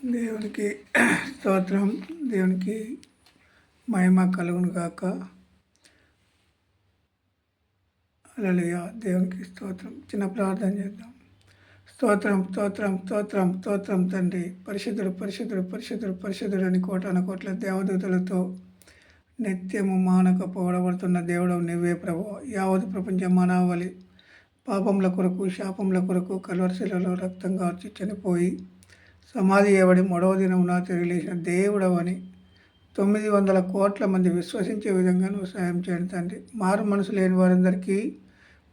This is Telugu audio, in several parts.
దేవునికి స్తోత్రం. దేవునికి మహిమ కలుగును గాక. హల్లెలూయా. దేవునికి స్తోత్రం. చిన్న ప్రార్థన చేద్దాం. స్తోత్రం స్తోత్రం స్తోత్రం స్తోత్రం తండ్రి. పరిశుద్ధుడు పరిశుద్ధుడు పరిశుద్ధుడు పరిశుద్ధుడు అని కోటాన కోట్ల దేవదూతలతో నిత్యము మానక పోవడబడుతున్న దేవుడు నీవే ప్రభు. యావత్ ప్రపంచ మానవాళి పాపముల కొరకు శాపముల కొరకు కల్వరిశిలలో రక్తం కార్చి చనిపోయి సమాధి చేయబడి మూడవ దినమున తిరిగి లేచిన దేవుడవని 900 కోట్ల మంది విశ్వసించే విధంగా నువ్వు సాయం చేయండి తండ్రి. మారు మనసు లేని వారందరికీ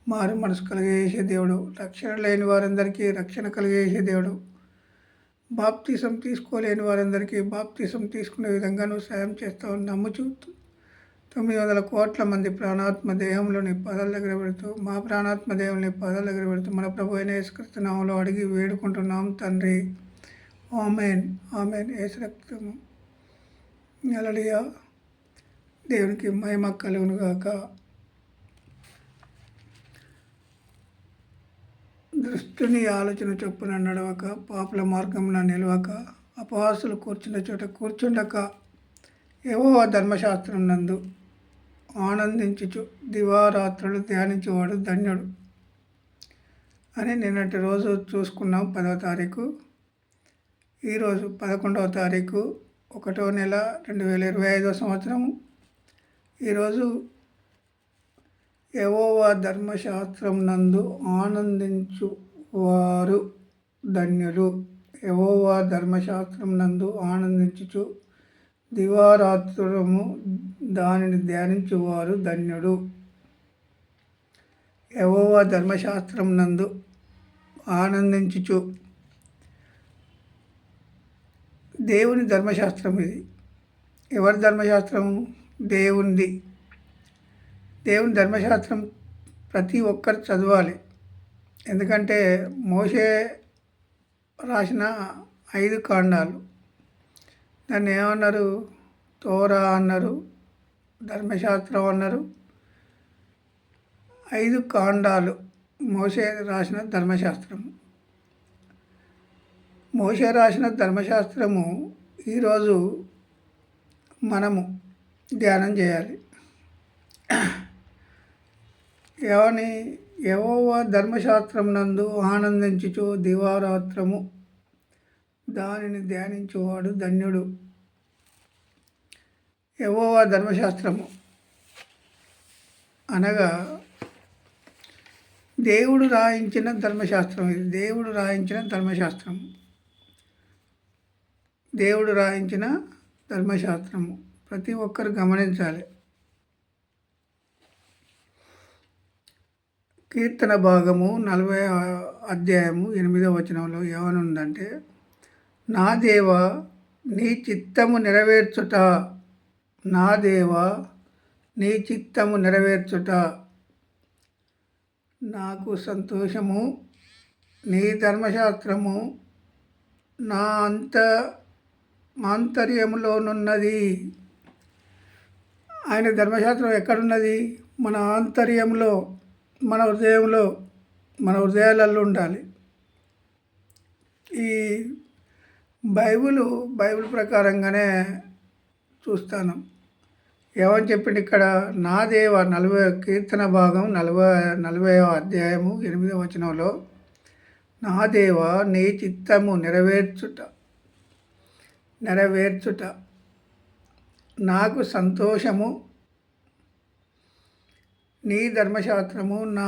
మారు మనసు కలిగేసే దేవుడు, రక్షణ లేని వారందరికీ రక్షణ కలిగేసే దేవుడు, బాప్తిసం తీసుకోలేని వారందరికీ బాప్తిసం తీసుకునే విధంగా నువ్వు సాయం చేస్తావు నమ్ముచూ 900 కోట్ల మంది ప్రాణాత్మ దేహంలో నీ పదాల దగ్గర పెడుతూ మా ప్రాణాత్మ దేహం నీ పదాల దగ్గర పెడుతూ మన ప్రభు అయిన యేసుక్రీస్తు నామములో అడిగి వేడుకుంటున్నాం తండ్రి. Amen amen. యేసు రక్తము. హల్లెలూయా. దేవునికి మహిమ కలుగును గాక. దృష్టిని ఆలోచన చొప్పున నడవక, పాపుల మార్గమున నిలవక, అపవాసులు కూర్చున్న చోట కూర్చుండక, యెహోవా ధర్మశాస్త్రం నందు ఆనందించుచు దివారాత్రులు ధ్యానించేవాడు ధన్యుడు అని నిన్నటి రోజు చూసుకున్నాం. 10వ తారీఖు. ఈరోజు 11వ తారీఖు 1వ నెల 2025 సంవత్సరం. ఈరోజు యెహోవా ధర్మశాస్త్రం నందు ఆనందించు వారు ధన్యులు. యెహోవా ధర్మశాస్త్రం నందు ఆనందించుచు దివారాత్రము దానిని ధ్యానించువారు ధన్యుడు. యెహోవా ధర్మశాస్త్రం నందు ఆనందించుచు. దేవుని ధర్మశాస్త్రం ఇది. ఎవరి ధర్మశాస్త్రం? దేవునిది. దేవుని ధర్మశాస్త్రం ప్రతి ఒక్కరు చదవాలి. ఎందుకంటే మోషే రాసిన 5 కాండాలు, దాన్ని ఏమన్నారు? తోరా అన్నారు, ధర్మశాస్త్రం అన్నారు. 5 కాండాలు మోషే రాసిన ధర్మశాస్త్రం. మోషే రాసిన ధర్మశాస్త్రము ఈరోజు మనము ధ్యానం చేయాలి. ఏమని? యెహోవా ధర్మశాస్త్రం నందు ఆనందించుచు దివారాత్రము దానిని ధ్యానించువాడు ధన్యుడు. యెహోవా ధర్మశాస్త్రము అనగా దేవుడు రాయించిన ధర్మశాస్త్రం ఇది. దేవుడు రాయించిన ధర్మశాస్త్రం. దేవుడు రాయించిన ధర్మశాస్త్రము ప్రతి ఒక్కరు గమనించాలి. కీర్తన భాగము 40వ అధ్యాయము 8వ వచనంలో ఏమనుందంటే, నా దేవా నీ చిత్తము నెరవేర్చుట, నా దేవా నీ చిత్తము నెరవేర్చుట నాకు సంతోషము. నీ ధర్మశాస్త్రము నా ఆంతర్యములోనున్నది. ఆయన ధర్మశాస్త్రం ఎక్కడున్నది? మన ఆంతర్యంలో, మన హృదయంలో, మన హృదయాలలో ఉండాలి. ఈ బైబిల్ ప్రకారంగానే చూస్తాను. ఏమని చెప్పిండు ఇక్కడ? నా దేవ 40 కీర్తన భాగం 40వ అధ్యాయము 8వ వచనంలో, నా దేవ నీ చిత్తము నెరవేర్చుట నాకు సంతోషము. నీ ధర్మశాస్త్రము నా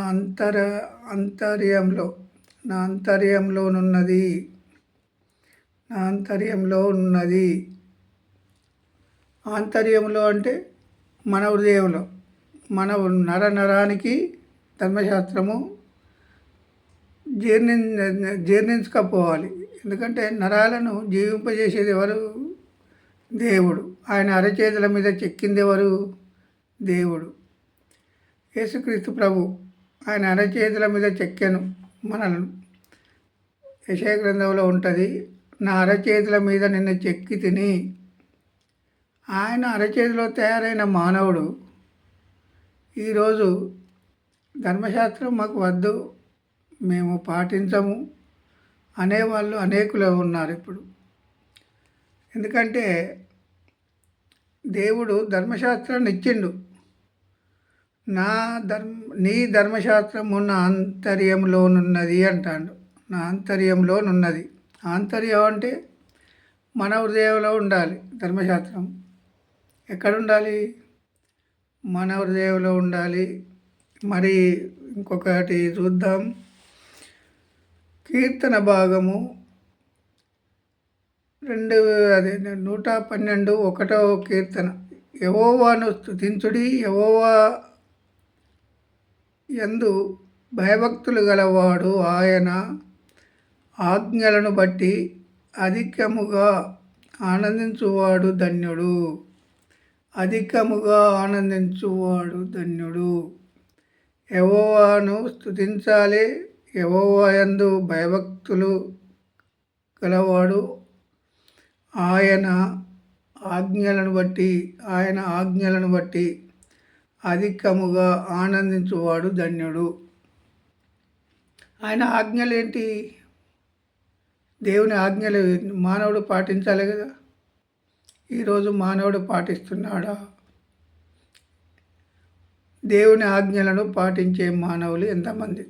అంతర్యంలోనున్నది. ఆంతర్యంలో అంటే మన హృదయంలో, మన నరానికి ధర్మశాస్త్రము జీర్ణించకపోవాలి. ఎందుకంటే నరాలను జీవింపజేసేది ఎవరు? దేవుడు. ఆయన అరచేతుల మీద చెక్కింది ఎవరు? దేవుడు. యేసుక్రీస్తు ప్రభు ఆయన అరచేతుల మీద చెక్కెను మనలను. యెషయా గ్రంథంలో ఉంటుంది, నా అరచేతుల మీద నిన్ను చెక్కి తిని. ఆయన అరచేతిలో తయారైన మానవుడు ఈరోజు ధర్మశాస్త్రం మాకు వద్దు, మేము పాటించము అనేవాళ్ళు అనేకులు ఉన్నారు ఇప్పుడు. ఎందుకంటే దేవుడు ధర్మశాస్త్రాన్ని ఇచ్చిండు. నా నీ ధర్మశాస్త్రము నా ఆంతర్యంలోనున్నది అంటాడు. నా ఆంతర్యంలోనున్నది. ఆంతర్యం అంటే మన హృదయంలో ఉండాలి ధర్మశాస్త్రం. ఎక్కడ ఉండాలి? మన హృదయంలో ఉండాలి. మరి ఇంకొకటి చూద్దాం. కీర్తన భాగము 112 1వ కీర్తన. యెహోవాను స్తుతించుడి, యెహోవా యందు భయభక్తులు గలవాడు ఆయన ఆజ్ఞలను బట్టి అధికముగా ఆనందించువాడు ధన్యుడు. అధికముగా ఆనందించువాడు ధన్యుడు. యెహోవాను స్తుతించాలి. యెహోవా యందు భయభక్తులు గలవాడు ఆయన ఆజ్ఞలను బట్టి అధికముగా ఆనందించువాడు ధన్యుడు. ఆయన ఆజ్ఞలు ఏంటి? దేవుని ఆజ్ఞలు మానవుడు పాటించాలి కదా. ఈరోజు మానవుడు పాటిస్తున్నాడా? దేవుని ఆజ్ఞలను పాటించే మానవులు ఎంతమంది?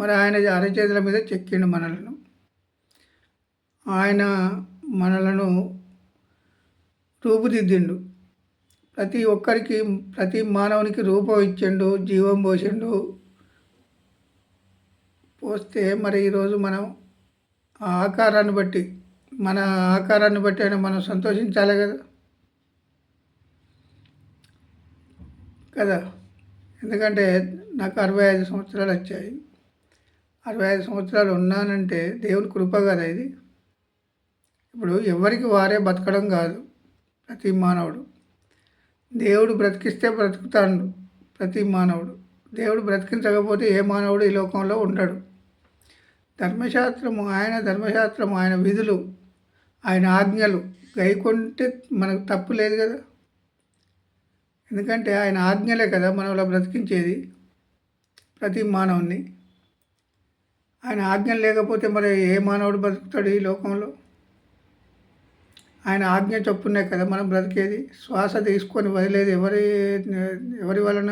మరి ఆయన అరచేతుల మీద చెక్కిండు మనలను. ఆయన మనలను రూపుదిద్దిండు. ప్రతి ఒక్కరికి, ప్రతి మానవునికి రూపం ఇచ్చిండు, జీవం పోసిండు. పోస్తే మరి ఈరోజు మనం మన ఆకారాన్ని బట్టి అయినా మనం సంతోషించాలి కదా. ఎందుకంటే నాకు 65 సంవత్సరాలు వచ్చాయి. 65 సంవత్సరాలు ఉన్నానంటే దేవుని కృప కదా ఇది. ఇప్పుడు ఎవరికి వారే బతకడం కాదు. ప్రతి మానవుడు దేవుడు బ్రతికిస్తే బ్రతుకుతాడు. ప్రతి మానవుడు దేవుడు బ్రతికించకపోతే ఏ మానవుడు ఈ లోకంలో ఉండడు. ధర్మశాస్త్రము, ఆయన విధులు, ఆయన ఆజ్ఞలు గైకొంటే మనకు తప్పు లేదు కదా. ఎందుకంటే ఆయన ఆజ్ఞలే కదా మనలో బ్రతికించేది ప్రతి మానవుని. ఆయన ఆజ్ఞలు లేకపోతే మరి ఏ మానవుడు బ్రతుకుతాడు ఈ లోకంలో? ఆయన ఆజ్ఞ చొప్పునే కదా మనం బ్రతికేది. శ్వాస తీసుకొని వదిలేది ఎవరి వలన?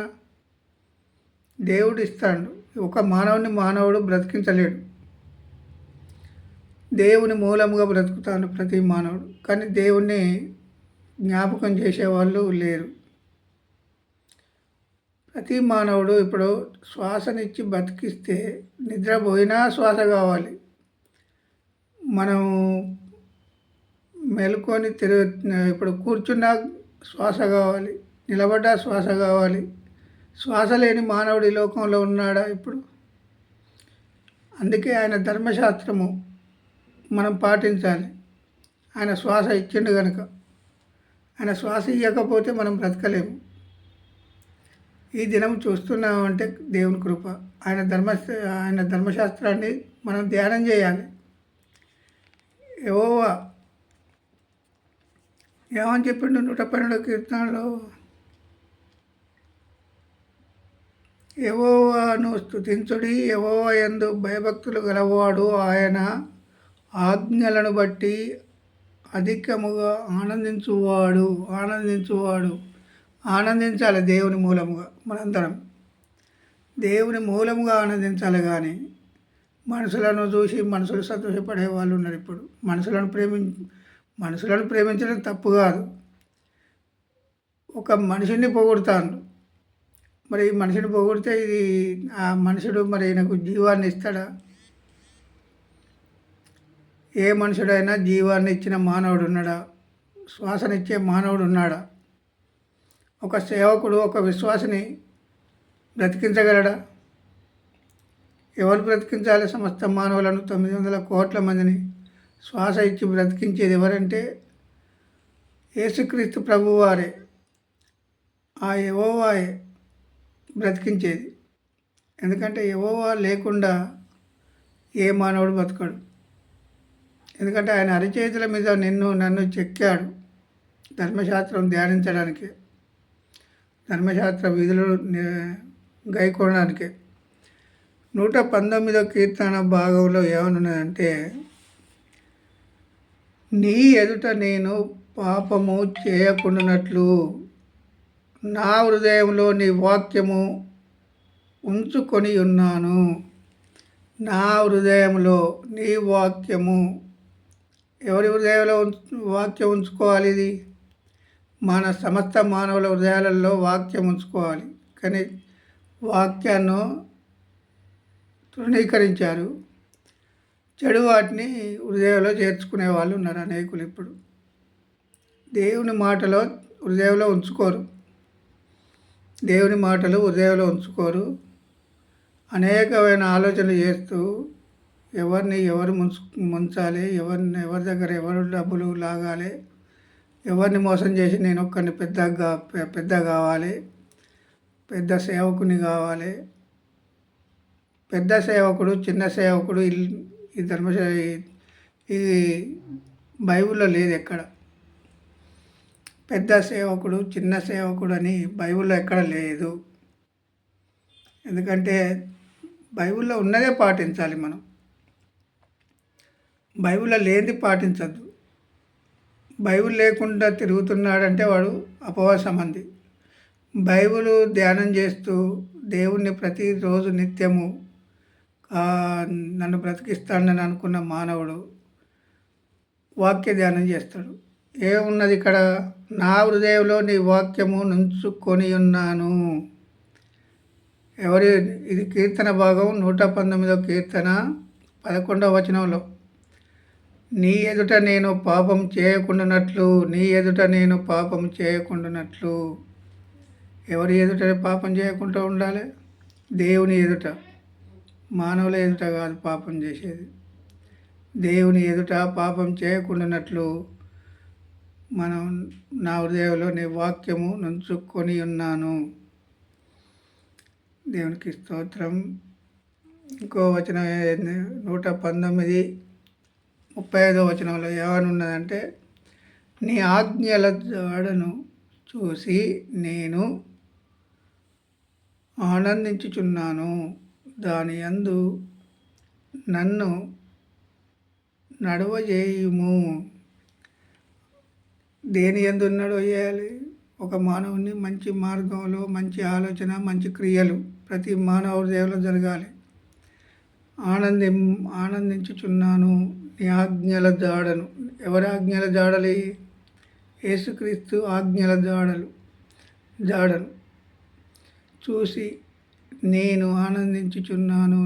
దేవుడు ఇస్తాడు. ఒక మానవుడు బ్రతికించలేడు. దేవుని మూలముగా బ్రతుకుతాడు ప్రతి మానవుడు. కానీ దేవుణ్ణి జ్ఞాపకం చేసేవాళ్ళు లేరు. ప్రతి మానవుడు ఇప్పుడు శ్వాసనిచ్చి బతికిస్తే నిద్రపోయినా శ్వాస కావాలి. మనం మెలుకొని ఇప్పుడు కూర్చున్నా శ్వాస కావాలి, నిలబడ్డా శ్వాస కావాలి. శ్వాస లేని మానవుడు ఈ లోకంలో ఉన్నాడా ఇప్పుడు? అందుకే ఆయన ధర్మశాస్త్రము మనం పాటించాలి. ఆయన శ్వాస ఇచ్చిండు కనుక. ఆయన శ్వాస ఇవ్వకపోతే మనం బ్రతకలేము. ఈ దినం చూస్తున్నామంటే దేవుని కృప. ఆయన ధర్మశాస్త్రాన్ని మనం ధ్యానం చేయాలి. యెహోవా ఏమని చెప్పిండు 112 కీర్తనలో? యెహోవాను స్తుతించుడి, యెహోవా యందు భయభక్తులు గలవాడు ఆయన ఆజ్ఞలను బట్టి అధికముగా ఆనందించువాడు. ఆనందించాలి దేవుని మూలముగా. మనందరం దేవుని మూలముగా ఆనందించాలి. కానీ మనుషులను చూసి మనుషులు సంతోషపడే వాళ్ళు ఉన్నారు. ఇప్పుడు మనుషులను ప్రేమించడం తప్పు కాదు. ఒక మనిషిని పొగుడుతాను. మరి ఈ మనిషిని పొగిడితే ఆ మనుషుడు మరి ఈయనకు జీవాన్ని ఇస్తాడా? ఏ మనుషుడైనా జీవాన్ని ఇచ్చిన మానవుడు ఉన్నాడా? శ్వాసనిచ్చే మానవుడు ఉన్నాడా? ఒక సేవకుడు ఒక విశ్వాసిని బ్రతికించగలడా? ఎవరు బ్రతికించాలి? సమస్త మానవులను 900 కోట్ల మందిని శ్వాస ఇచ్చి బ్రతికించేది ఎవరంటే యేసుక్రీస్తు ప్రభువారే. ఆ యెహోవాయే బ్రతికించేది. ఎందుకంటే యెహోవా లేకుండా ఏ మానవుడు బతకడు. ఎందుకంటే ఆయన అరిచేతుల మీద నన్ను చెక్కాడు ధర్మశాస్త్రం ధ్యానించడానికి, ధర్మశాస్త్ర విధులు గైకోవడానికి. 119 కీర్తన భాగంలో ఏమనున్నదంటే, నీ ఎదుట నేను పాపము చేయకుండానట్లు నా హృదయంలో నీ వాక్యము ఉంచుకొని ఉన్నాను. నా హృదయంలో నీ వాక్యము. ఎవరి హృదయంలో వాక్యం ఉంచుకోవాలి? ఇది మన సమస్త మానవుల హృదయాలలో వాక్యం ఉంచుకోవాలి. కానీ వాక్యాన్ని తృణీకరించారు. చెడు వాటిని హృదయంలో చేర్చుకునే వాళ్ళు ఉన్నారు అనేకులు. ఇప్పుడు దేవుని మాటలో హృదయంలో ఉంచుకోరు. దేవుని మాటలు హృదయంలో ఉంచుకోరు. అనేకమైన ఆలోచనలు చేస్తూ ఎవరిని ఎవరు ముంచాలి, ఎవరి దగ్గర ఎవరు డబ్బులు లాగాలి, ఎవరిని మోసం చేసి నేను ఒక్కరిని పెద్ద కావాలి, పెద్ద సేవకుని కావాలి. పెద్ద సేవకుడు, చిన్న సేవకుడు ఈ ఇది బైబిల్లో లేదు ఎక్కడ. పెద్ద సేవకుడు, చిన్న సేవకుడు అని బైబిల్లో ఎక్కడ లేదు. ఎందుకంటే బైబిల్లో ఉన్నదే పాటించాలి మనం. బైబిల్లో లేనిది పాటించద్దు. బైబిల్ లేకుండా తిరుగుతున్నాడంటే వాడు అపవాసమంది. బైబిల్ ధ్యానం చేస్తూ దేవుణ్ణి ప్రతిరోజు నిత్యము నన్ను బ్రతికిస్తానని అనుకున్న మానవుడు వాక్య ధ్యానం చేస్తాడు. ఏమున్నది ఇక్కడ? నా హృదయంలో నీ వాక్యము నుంచుకొని ఉన్నాను. ఇది కీర్తన భాగం 119వ కీర్తన 11వ వచనంలో, నీ ఎదుట నేను పాపం చేయకుండానట్లు, నీ ఎదుట నేను పాపం చేయకుండానట్లు. ఎవరి ఎదుట పాపం చేయకుండా ఉండాలి? దేవుని ఎదుట, మానవుల ఎదుట కాదు పాపం చేసేది. దేవుని ఎదుట పాపం చేయకుండానట్లు నా హృదయంలో నీ వాక్యము నుంచుకొని ఉన్నాను. దేవునికి స్తోత్రం. ఇంకో వచనం 119:35 వచనంలో ఏమనున్నదంటే, నీ ఆజ్ఞల జాడను చూసి నేను ఆనందించుచున్నాను, దాని యందు నన్ను నడవజేయుము. దేని యందు నడవజేయాలి? ఒక మానవుని మంచి మార్గంలో, మంచి ఆలోచన, మంచి క్రియలు ప్రతి మానవ హృదయంలో జరగాలి. ఆనందించుచున్నాను నీ ఆజ్ఞల జాడను. ఎవరి ఆజ్ఞల జాడలి? యేసుక్రీస్తు ఆజ్ఞల జాడను చూసి నేను ఆనందించుచున్నాను,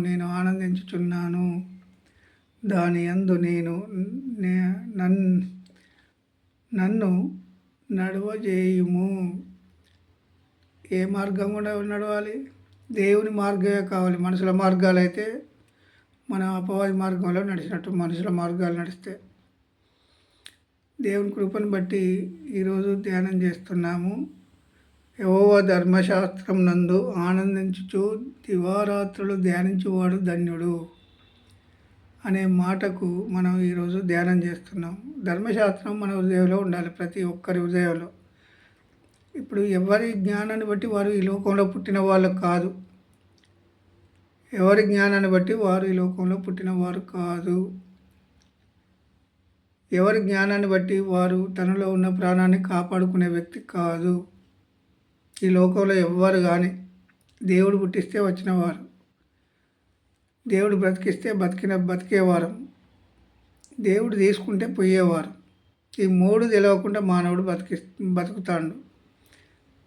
దాని యందు నన్ను నడవజేయుము. ఏ మార్గం కూడా నడవాలి? దేవుని మార్గమే కావాలి. మనుషుల మార్గాలు అయితే మనం అపవాది మార్గంలో నడిచినట్టు. మనుషుల మార్గాలు నడిస్తే దేవుని కృపను బట్టి ఈరోజు ధ్యానం చేస్తున్నాము. యెహోవా ధర్మశాస్త్రం నందు ఆనందించుచు దివారాత్రులు ధ్యానించువాడు ధన్యుడు అనే మాటకు మనం ఈరోజు ధ్యానం చేస్తున్నాం. ధర్మశాస్త్రం మన హృదయంలో ఉండాలి, ప్రతి ఒక్కరి హృదయంలో. ఇప్పుడు ఎవరి జ్ఞానాన్ని బట్టి వారు ఈ లోకంలో పుట్టిన వాళ్ళు కాదు. ఎవరి జ్ఞానాన్ని బట్టి వారు ఈ లోకంలో పుట్టిన వారు కాదు. ఎవరి జ్ఞానాన్ని బట్టి వారు తనలో ఉన్న ప్రాణాన్ని కాపాడుకునే వ్యక్తి కాదు. ఈ లోకంలో ఎవ్వరు కానీ దేవుడు పుట్టిస్తే వచ్చినవారు, దేవుడు బ్రతికిస్తే బతికేవారు, దేవుడు తీసుకుంటే పోయేవారు. ఈ మూడు తెలియకుండా మానవుడు బతుకుతాడు.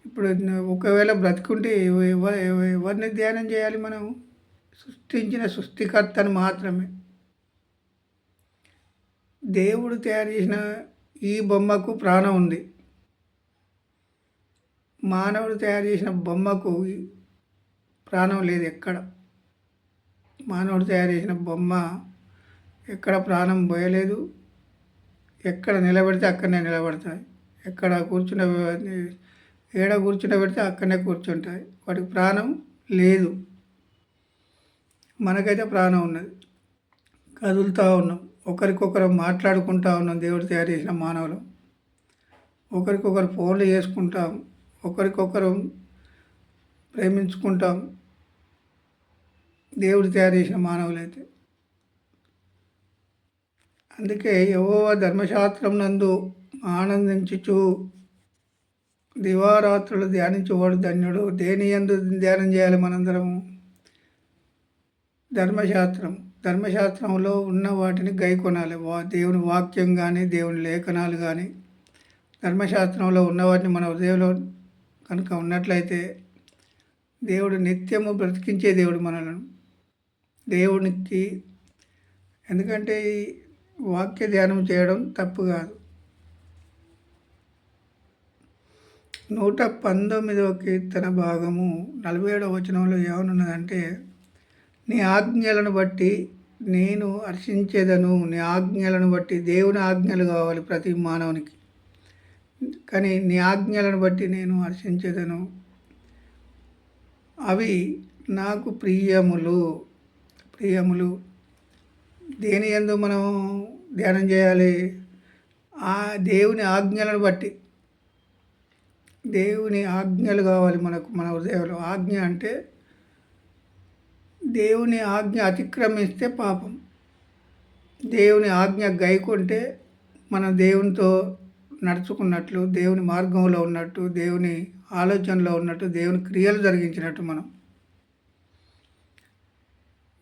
ఇప్పుడు ఒకవేళ బ్రతుకుంటే ఎవరిని ధ్యానం చేయాలి? మనం సృష్టించిన సృష్టికర్తను మాత్రమే. దేవుడు తయారు చేసిన ఈ బొమ్మకు ప్రాణం ఉంది. మానవుడు తయారు చేసిన బొమ్మకు ప్రాణం లేదు ఎక్కడ. మానవుడు తయారు చేసిన బొమ్మ ఎక్కడ ప్రాణం పోయలేదు. ఎక్కడ నిలబెడితే అక్కడనే నిలబడతాయి. ఎక్కడ కూర్చుండబెడితే అక్కడనే కూర్చుంటాయి. వాటికి ప్రాణం లేదు. మనకైతే ప్రాణం ఉన్నది, కదులుతూ ఉన్నాం, ఒకరికొకరు మాట్లాడుకుంటూ ఉన్నాం. దేవుడు తయారు చేసిన మానవులు ఒకరికొకరు ఫోన్లు చేసుకుంటాం, ఒకరికొకరు ప్రేమించుకుంటాం. దేవుడు తయారు చేసిన మానవులైతే అందుకే యెహోవా ధర్మశాస్త్రం నందు ఆనందించుచు దివారాత్రులు ధ్యానించువాడు ధన్యుడు. దేని యందు ధ్యానం చేయాలి మనందరము? ధర్మశాస్త్రంలో ఉన్న వాటిని గైకొనాలి. దేవుని వాక్యం కానీ, దేవుని లేఖనాలు కానీ, ధర్మశాస్త్రంలో ఉన్న వాటిని మన హృదయంలో కనుక ఉన్నట్లయితే దేవుడు నిత్యము బ్రతికించే దేవుడు మనలను. దేవునికి ఎందుకంటే ఈ వాక్య ధ్యానం చేయడం తప్పు కాదు. 119వ కీర్తన భాగము 47వ వచనంలో ఏమనున్నదంటే, నీ ఆజ్ఞలను బట్టి నేను హర్షించేదను. నీ ఆజ్ఞలను బట్టి, దేవుని ఆజ్ఞలు కావాలి ప్రతి మానవునికి, కానీ నీ ఆజ్ఞలను బట్టి నేను హర్షించేదను. అవి నాకు ప్రియములు. దేని యందు మనం ధ్యానం చేయాలి? ఆ దేవుని ఆజ్ఞలను బట్టి. దేవుని ఆజ్ఞలు కావాలి మనకు మన హృదయంలో. ఆజ్ఞ అంటే దేవుని ఆజ్ఞ అతిక్రమిస్తే పాపం. దేవుని ఆజ్ఞ గైకుంటే మనం దేవునితో నడుచుకున్నట్లు, దేవుని మార్గంలో ఉన్నట్టు, దేవుని ఆలోచనలో ఉన్నట్టు, దేవుని క్రియలు జరిగించినట్టు. మనం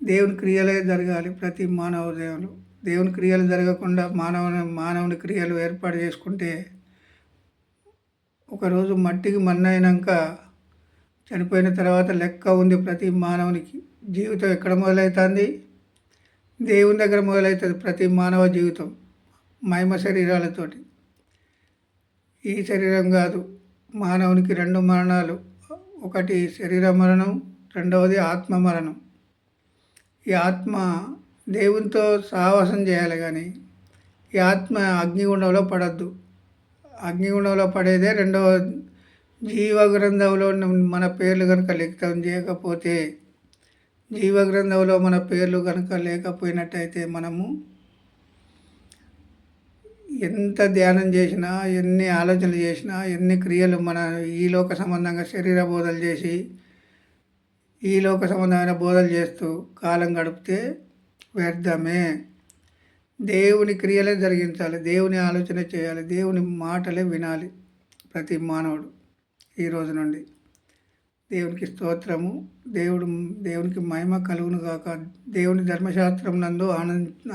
దేవుని క్రియలే జరగాలి ప్రతి మానవ హృదయంలో. దేవుని క్రియలు జరగకుండా మానవుని క్రియలు ఏర్పాటు చేసుకుంటే ఒకరోజు మట్టికి మన్నైనాక చనిపోయిన తర్వాత లెక్క ఉంది ప్రతి మానవునికి. జీవితం ఎక్కడ మొదలవుతుంది? దేవుని దగ్గర మొదలవుతుంది ప్రతి మానవ జీవితం, మహిమ శరీరాలతోటి. ఈ శరీరం కాదు. మానవునికి 2 మరణాలు. ఒకటి శరీర మరణం, రెండవది ఆత్మ మరణం. ఈ ఆత్మ దేవునితో సహవాసం చేయాలి, కానీ ఈ ఆత్మ అగ్నిగుండంలో పడద్దు. అగ్నిగుండంలో పడేదే రెండవ జీవ గ్రంథంలో మన పేర్లు కనుక లిఖితం చేయకపోతే, జీవ గ్రంథంలో మన పేర్లు కనుక లేకపోయినట్టయితే మనము ఎంత ధ్యానం చేసినా, ఎన్ని ఆలోచనలు చేసినా, ఎన్ని క్రియలు మన ఈ లోక సంబంధంగా శరీర బోధలు చేసి, ఈ లోక సంబంధమైన బోధలు చేస్తూ కాలం గడిపితే వ్యర్థమే. దేవుని క్రియలే జరిగించాలి, దేవుని ఆలోచన చేయాలి, దేవుని మాటలే వినాలి ప్రతి మానవుడు. ఈ రోజు నుండి దేవునికి స్తోత్రము. దేవునికి మహిమ కలుగును గాక. దేవుని ధర్మశాస్త్రం నందు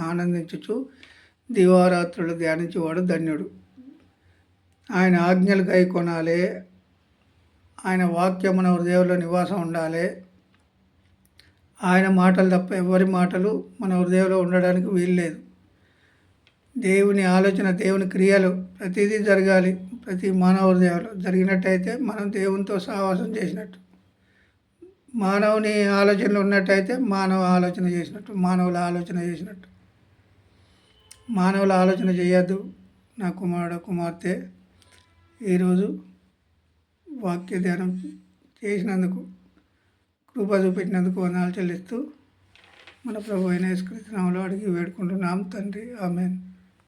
ఆనందించుచు దివారాత్రులు ధ్యానించేవాడు ధన్యుడు. ఆయన ఆజ్ఞలు గైకొనాలి. ఆయన వాక్యం మన హృదయంలో నివాసం ఉండాలి. ఆయన మాటలు తప్ప ఎవరి మాటలు మన హృదయంలో ఉండడానికి వీల్లేదు. దేవుని ఆలోచన, దేవుని క్రియలు ప్రతిదీ జరగాలి ప్రతి మానవ హృదయంలో. జరిగినట్టయితే మనం దేవునితో సహవాసం చేసినట్టు. మానవుని ఆలోచనలు ఉన్నట్టయితే మానవుల ఆలోచన చేసినట్టు. మానవుల ఆలోచన చేయొద్దు. నా కుమారుడు, కుమార్తె, ఈరోజు వాక్య ధ్యానం చేసినందుకు, కృప చూపెట్టినందుకు వందనాలు చెల్లిస్తూ మన ప్రభు అయిన యేసుక్రీస్తు నామములో అడిగి వేడుకుంటున్నాం తండ్రి. ఆమేన్.